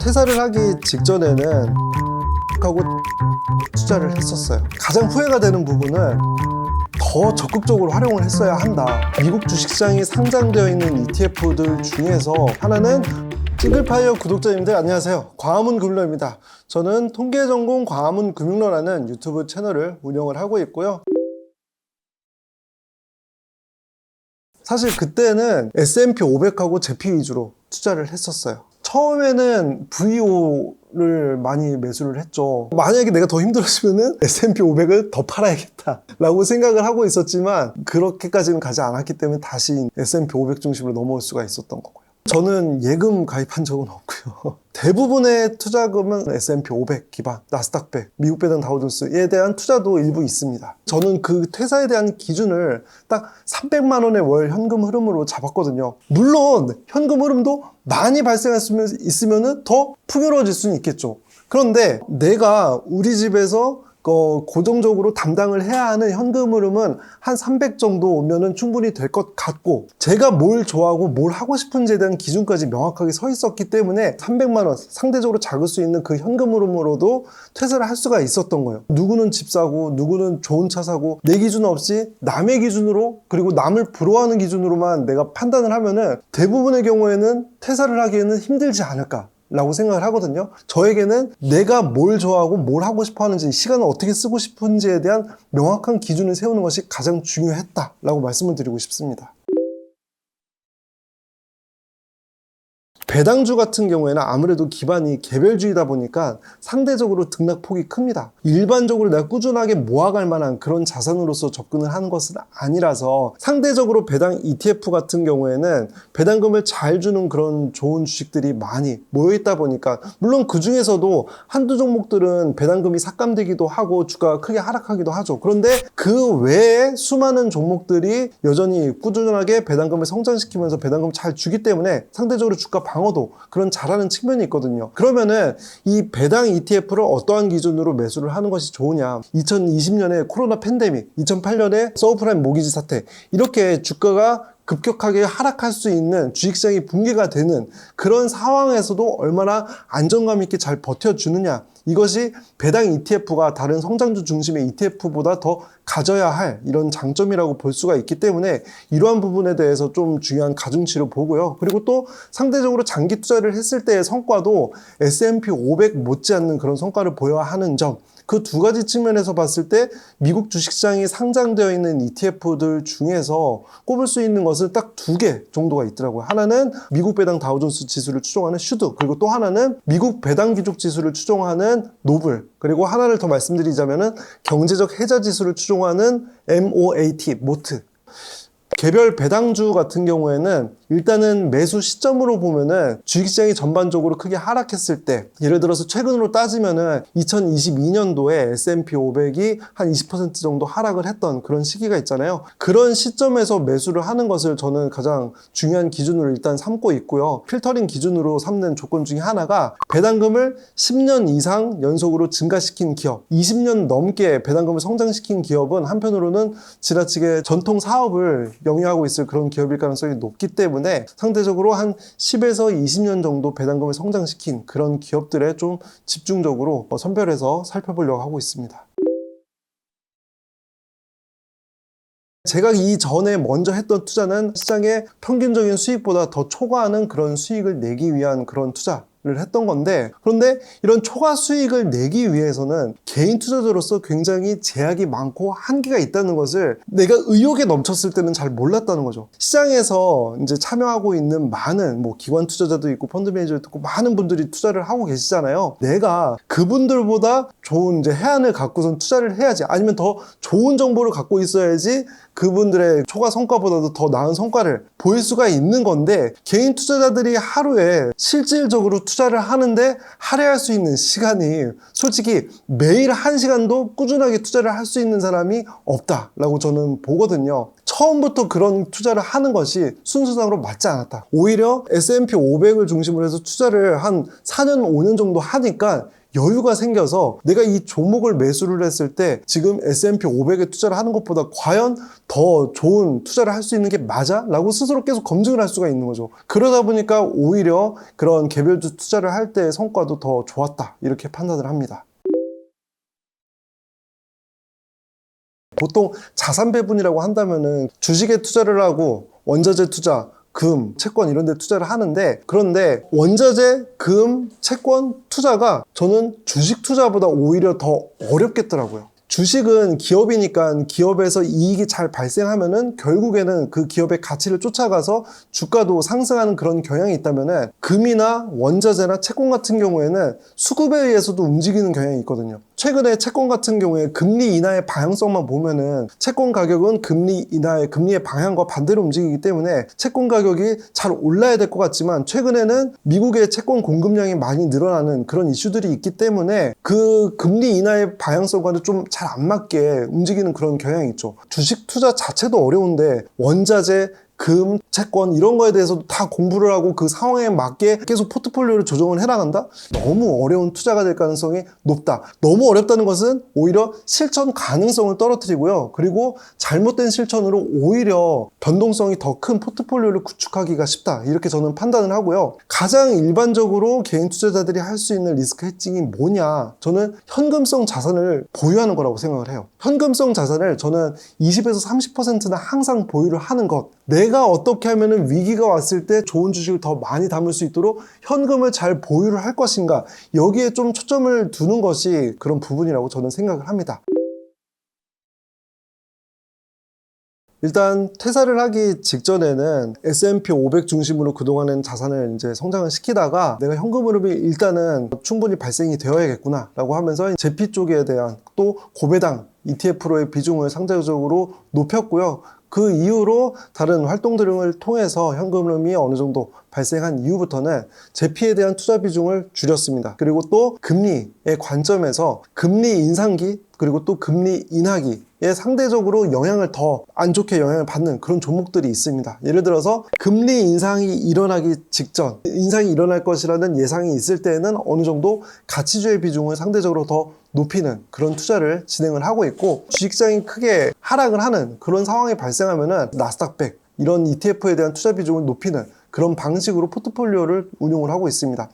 퇴사를 하기 직전에는 하고 투자를 했었어요. 가장 후회가 되는 부분은 더 적극적으로 활용을 했어야 한다. 미국 주식시장이 상장되어 있는 ETF들 중에서 하나는 싱글파이어 구독자님들 안녕하세요. 광화문 금융러입니다. 저는 통계전공 광화문 금융러라는 유튜브 채널을 운영을 하고 있고요. 사실 그때는 S&P 500하고 제피 위주로 투자를 했었어요. 처음에는 VO를 많이 매수를 했죠. 만약에 내가 더 힘들었으면 S&P 500을 더 팔아야겠다 라고 생각을 하고 있었지만 그렇게까지는 가지 않았기 때문에 다시 S&P 500 중심으로 넘어올 수가 있었던 거고요. 저는 예금 가입한 적은 없고요. 대부분의 투자금은 S&P 500 기반, 나스닥 100, 미국 배당 다우존스에 대한 투자도 일부 있습니다. 저는 그 퇴사에 대한 기준을 딱 300만 원의 월 현금 흐름으로 잡았거든요. 물론 현금 흐름도 많이 발생할 수 있으면 더 풍요로워질 수는 있겠죠. 그런데 내가 우리 집에서 고정적으로 담당을 해야 하는 현금 흐름은 한 300 정도 오면은 충분히 될 것 같고, 제가 뭘 좋아하고 뭘 하고 싶은지에 대한 기준까지 명확하게 서 있었기 때문에 300만 원 상대적으로 작을 수 있는 그 현금 흐름으로도 퇴사를 할 수가 있었던 거예요. 누구는 집 사고 누구는 좋은 차 사고 내 기준 없이 남의 기준으로, 그리고 남을 부러워하는 기준으로만 내가 판단을 하면은 대부분의 경우에는 퇴사를 하기에는 힘들지 않을까 라고 생각을 하거든요. 저에게는 내가 뭘 좋아하고 뭘 하고 싶어 하는지, 시간을 어떻게 쓰고 싶은지에 대한 명확한 기준을 세우는 것이 가장 중요했다라고 말씀을 드리고 싶습니다. 배당주 같은 경우에는 아무래도 기반이 개별주의다 보니까 상대적으로 등락폭이 큽니다. 일반적으로 내가 꾸준하게 모아갈 만한 그런 자산으로서 접근을 하는 것은 아니라서, 상대적으로 배당 ETF 같은 경우에는 배당금을 잘 주는 그런 좋은 주식들이 많이 모여있다 보니까, 물론 그 중에서도 한두 종목들은 배당금이 삭감되기도 하고 주가가 크게 하락하기도 하죠. 그런데 그 외에 수많은 종목들이 여전히 꾸준하게 배당금을 성장시키면서 배당금을 잘 주기 때문에 상대적으로 주가 방어도 그런 잘하는 측면이 있거든요. 그러면은 이 배당 ETF를 어떠한 기준으로 매수를 하는 것이 좋으냐? 2020년에 코로나 팬데믹, 2008년에 서브프라임 모기지 사태, 이렇게 주가가 급격하게 하락할 수 있는, 주식시장이 붕괴가 되는 그런 상황에서도 얼마나 안정감 있게 잘 버텨주느냐, 이것이 배당 ETF가 다른 성장주 중심의 ETF보다 더 가져야 할 이런 장점이라고 볼 수가 있기 때문에 이러한 부분에 대해서 좀 중요한 가중치로 보고요. 그리고 또 상대적으로 장기 투자를 했을 때의 성과도 S&P 500 못지않는 그런 성과를 보여야 하는 점, 그 두 가지 측면에서 봤을 때 미국 주식시장이 상장되어 있는 ETF들 중에서 꼽을 수 있는 것은 딱 두 개 정도가 있더라고요. 하나는 미국 배당 다우존스 지수를 추종하는 슈드, 그리고 또 하나는 미국 배당 귀족 지수를 추종하는 노블, 그리고 하나를 더 말씀드리자면은 경제적 해자 지수를 추종하는 MOAT, 모트. 개별 배당주 같은 경우에는 일단은 매수 시점으로 보면은 주식시장이 전반적으로 크게 하락했을 때, 예를 들어서 최근으로 따지면은 2022년도에 S&P 500이 한 20% 정도 하락을 했던 그런 시기가 있잖아요. 그런 시점에서 매수를 하는 것을 저는 가장 중요한 기준으로 일단 삼고 있고요. 필터링 기준으로 삼는 조건 중에 하나가 배당금을 10년 이상 연속으로 증가시킨 기업, 20년 넘게 배당금을 성장시킨 기업은 한편으로는 지나치게 전통 사업을 영위하고 있을 그런 기업일 가능성이 높기 때문에 상대적으로 한 10에서 20년 정도 배당금을 성장시킨 그런 기업들에 좀 집중적으로 선별해서 살펴보려고 하고 있습니다. 제가 이전에 먼저 했던 투자는 시장의 평균적인 수익보다 더 초과하는 그런 수익을 내기 위한 그런 투자를 했던 건데, 그런데 이런 초과 수익을 내기 위해서는 개인 투자자로서 굉장히 제약이 많고 한계가 있다는 것을 내가 의욕에 넘쳤을 때는 잘 몰랐다는 거죠. 시장에서 이제 참여하고 있는 많은 기관 투자자도 있고 펀드 매니저도 있고 많은 분들이 투자를 하고 계시잖아요. 내가 그분들보다 좋은 이제 해안을 갖고선 투자를 해야지, 아니면 더 좋은 정보를 갖고 있어야지 그분들의 초과 성과보다도 더 나은 성과를 보일 수가 있는 건데, 개인 투자자들이 하루에 실질적으로 투자를 하는데 할애할 수 있는 시간이 솔직히 매일 1시간도 꾸준하게 투자를 할 수 있는 사람이 없다라고 저는 보거든요. 처음부터 그런 투자를 하는 것이 순서상으로 맞지 않았다. 오히려 S&P 500을 중심으로 해서 투자를 한 4년, 5년 정도 하니까 여유가 생겨서 내가 이 종목을 매수를 했을 때 지금 S&P 500에 투자를 하는 것보다 과연 더 좋은 투자를 할 수 있는 게 맞아? 라고 스스로 계속 검증을 할 수가 있는 거죠. 그러다 보니까 오히려 그런 개별주 투자를 할 때의 성과도 더 좋았다, 이렇게 판단을 합니다. 보통 자산 배분이라고 한다면은 주식에 투자를 하고 원자재 투자, 금, 채권 이런 데 투자를 하는데, 그런데 원자재, 금, 채권 투자가 저는 주식 투자보다 오히려 더 어렵겠더라고요. 주식은 기업이니까 기업에서 이익이 잘 발생하면은 결국에는 그 기업의 가치를 쫓아가서 주가도 상승하는 그런 경향이 있다면은, 금이나 원자재나 채권 같은 경우에는 수급에 의해서도 움직이는 경향이 있거든요. 최근에 채권 같은 경우에 금리 인하의 방향성만 보면은 채권 가격은 금리 인하의 금리의 방향과 반대로 움직이기 때문에 채권 가격이 잘 올라야 될 것 같지만, 최근에는 미국의 채권 공급량이 많이 늘어나는 그런 이슈들이 있기 때문에 그 금리 인하의 방향성과는 좀 잘 안 맞게 움직이는 그런 경향이 있죠. 주식 투자 자체도 어려운데 원자재, 금, 채권 이런 거에 대해서도 다 공부를 하고 그 상황에 맞게 계속 포트폴리오를 조정을 해나간다? 너무 어려운 투자가 될 가능성이 높다. 너무 어렵다는 것은 오히려 실천 가능성을 떨어뜨리고요. 그리고 잘못된 실천으로 오히려 변동성이 더 큰 포트폴리오를 구축하기가 쉽다, 이렇게 저는 판단을 하고요. 가장 일반적으로 개인 투자자들이 할 수 있는 리스크 해칭이 뭐냐? 저는 현금성 자산을 보유하는 거라고 생각을 해요. 현금성 자산을 저는 20에서 30%는 항상 보유를 하는 것. 내가 어떻게 하면 위기가 왔을 때 좋은 주식을 더 많이 담을 수 있도록 현금을 잘 보유를 할 것인가, 여기에 좀 초점을 두는 것이 그런 부분이라고 저는 생각을 합니다. 일단 퇴사를 하기 직전에는 S&P 500 중심으로 그동안은 자산을 이제 성장을 시키다가 내가 현금 흐름이 일단은 충분히 발생이 되어야겠구나 라고 하면서 제피 쪽에 대한 또 고배당 ETF로의 비중을 상대적으로 높였고요. 그 이후로 다른 활동 등을 통해서 현금 흐름이 어느 정도 발생한 이후부터는 제피에 대한 투자 비중을 줄였습니다. 그리고 또 금리의 관점에서 금리 인상기 그리고 또 금리 인하기에 상대적으로 영향을 더 안 좋게 영향을 받는 그런 종목들이 있습니다. 예를 들어서 금리 인상이 일어나기 직전, 인상이 일어날 것이라는 예상이 있을 때에는 어느 정도 가치주의 비중을 상대적으로 더 높이는 그런 투자를 진행을 하고 있고, 주식시장이 크게 하락을 하는 그런 상황이 발생하면은 나스닥100 이런 ETF에 대한 투자 비중을 높이는 그런 방식으로 포트폴리오를 운용을 하고 있습니다.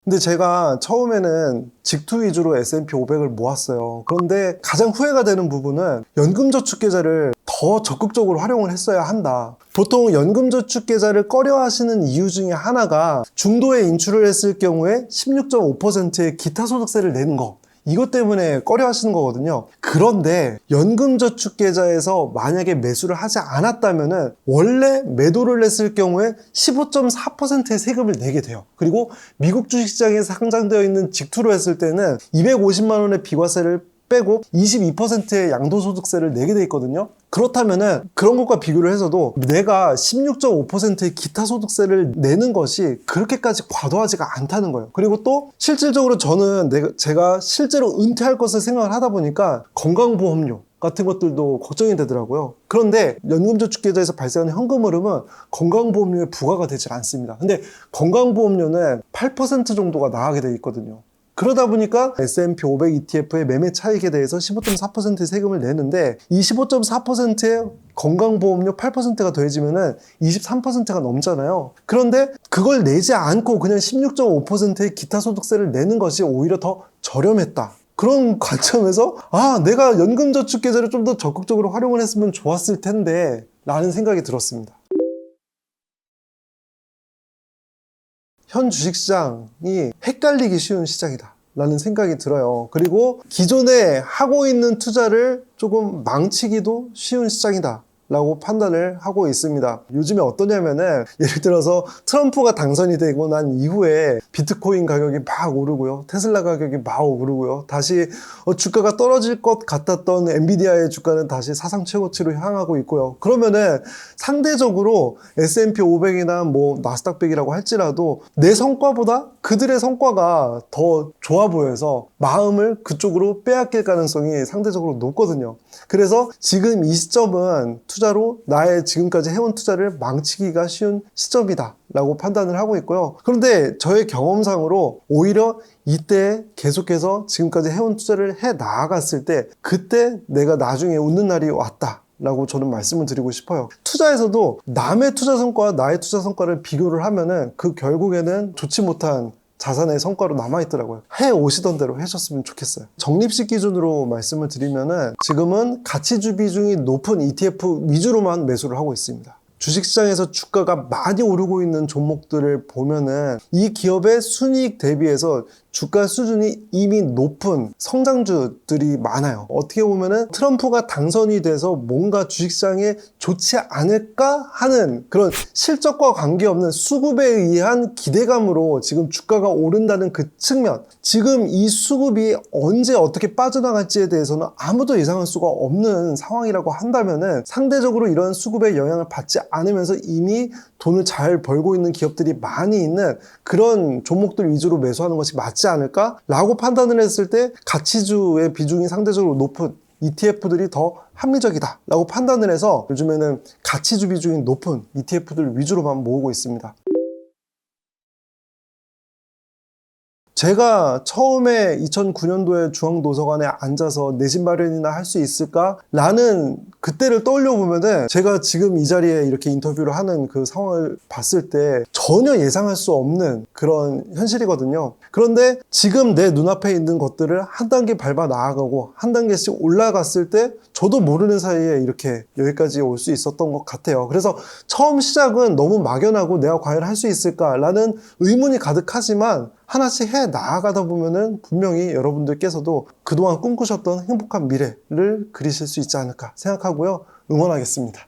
근데 제가 처음에는 직투 위주로 S&P 500을 모았어요. 그런데 가장 후회가 되는 부분은 연금저축계좌를 더 적극적으로 활용을 했어야 한다. 보통 연금저축계좌를 꺼려 하시는 이유 중에 하나가 중도에 인출을 했을 경우에 16.5%의 기타소득세를 내는 거, 이것 때문에 꺼려 하시는 거거든요. 그런데 연금저축계좌에서 만약에 매수를 하지 않았다면은 원래 매도를 했을 경우에 15.4%의 세금을 내게 돼요. 그리고 미국 주식시장에 상장되어 있는 직투로 했을 때는 250만 원의 비과세를 빼고 22%의 양도소득세를 내게 돼 있거든요. 그렇다면은 그런 것과 비교를 해서도 내가 16.5%의 기타 소득세를 내는 것이 그렇게까지 과도하지가 않다는 거예요. 그리고 또 실질적으로 저는 제가 실제로 은퇴할 것을 생각을 하다 보니까 건강보험료 같은 것들도 걱정이 되더라고요. 그런데 연금저축계좌에서 발생하는 현금 흐름은 건강보험료에 부과가 되질 않습니다. 근데 건강보험료는 8% 정도가 나가게 돼 있거든요. 그러다 보니까 S&P 500 ETF의 매매 차익에 대해서 15.4%의 세금을 내는데, 이 15.4%의 건강보험료 8%가 더해지면은 23%가 넘잖아요. 그런데 그걸 내지 않고 그냥 16.5%의 기타 소득세를 내는 것이 오히려 더 저렴했다. 그런 관점에서 내가 연금저축계좌를 좀 더 적극적으로 활용을 했으면 좋았을 텐데 라는 생각이 들었습니다. 현 주식시장이 헷갈리기 쉬운 시장이다 라는 생각이 들어요. 그리고 기존에 하고 있는 투자를 조금 망치기도 쉬운 시장이다 라고 판단을 하고 있습니다. 요즘에 어떠냐면은 예를 들어서 트럼프가 당선이 되고 난 이후에 비트코인 가격이 막 오르고요, 테슬라 가격이 막 오르고요, 다시 주가가 떨어질 것 같았던 엔비디아의 주가는 다시 사상 최고치로 향하고 있고요. 그러면은 상대적으로 S&P 500이나 뭐 나스닥 100이라고 할지라도 내 성과보다 그들의 성과가 더 좋아 보여서 마음을 그쪽으로 빼앗길 가능성이 상대적으로 높거든요. 그래서 지금 이 시점은 투자로 나의 지금까지 해온 투자를 망치기가 쉬운 시점이다 라고 판단을 하고 있고요. 그런데 저의 경험상으로 오히려 이때 계속해서 지금까지 해온 투자를 해 나아갔을 때 그때 내가 나중에 웃는 날이 왔다 라고 저는 말씀을 드리고 싶어요. 투자에서도 남의 투자 성과와 나의 투자 성과를 비교를 하면은 그 결국에는 좋지 못한 자산의 성과로 남아있더라고요. 해 오시던 대로 하셨으면 좋겠어요. 적립식 기준으로 말씀을 드리면은 지금은 가치주 비중이 높은 ETF 위주로만 매수를 하고 있습니다. 주식시장에서 주가가 많이 오르고 있는 종목들을 보면은 이 기업의 순이익 대비해서 주가 수준이 이미 높은 성장주들이 많아요. 어떻게 보면은 트럼프가 당선이 돼서 뭔가 주식시장에 좋지 않을까 하는 그런 실적과 관계없는 수급에 의한 기대감으로 지금 주가가 오른다는 그 측면, 지금 이 수급이 언제 어떻게 빠져나갈지에 대해서는 아무도 예상할 수가 없는 상황이라고 한다면은 상대적으로 이런 수급의 영향을 받지 않으면서 이미 돈을 잘 벌고 있는 기업들이 많이 있는 그런 종목들 위주로 매수하는 것이 맞지 않을까? 라고 판단을 했을 때 가치주의 비중이 상대적으로 높은 ETF들이 더 합리적이다 라고 판단을 해서 요즘에는 가치주 비중이 높은 ETF들 위주로만 모으고 있습니다. 제가 처음에 2009년도에 중앙도서관에 앉아서 내신 마련이나 할 수 있을까? 라는 그때를 떠올려 보면은 제가 지금 이 자리에 이렇게 인터뷰를 하는 그 상황을 봤을 때 전혀 예상할 수 없는 그런 현실이거든요. 그런데 지금 내 눈앞에 있는 것들을 한 단계 밟아 나아가고 한 단계씩 올라갔을 때 저도 모르는 사이에 이렇게 여기까지 올 수 있었던 것 같아요. 그래서 처음 시작은 너무 막연하고 내가 과연 할 수 있을까라는 의문이 가득하지만 하나씩 해 나아가다 보면은 분명히 여러분들께서도 그동안 꿈꾸셨던 행복한 미래를 그리실 수 있지 않을까 생각하고요. 응원하겠습니다.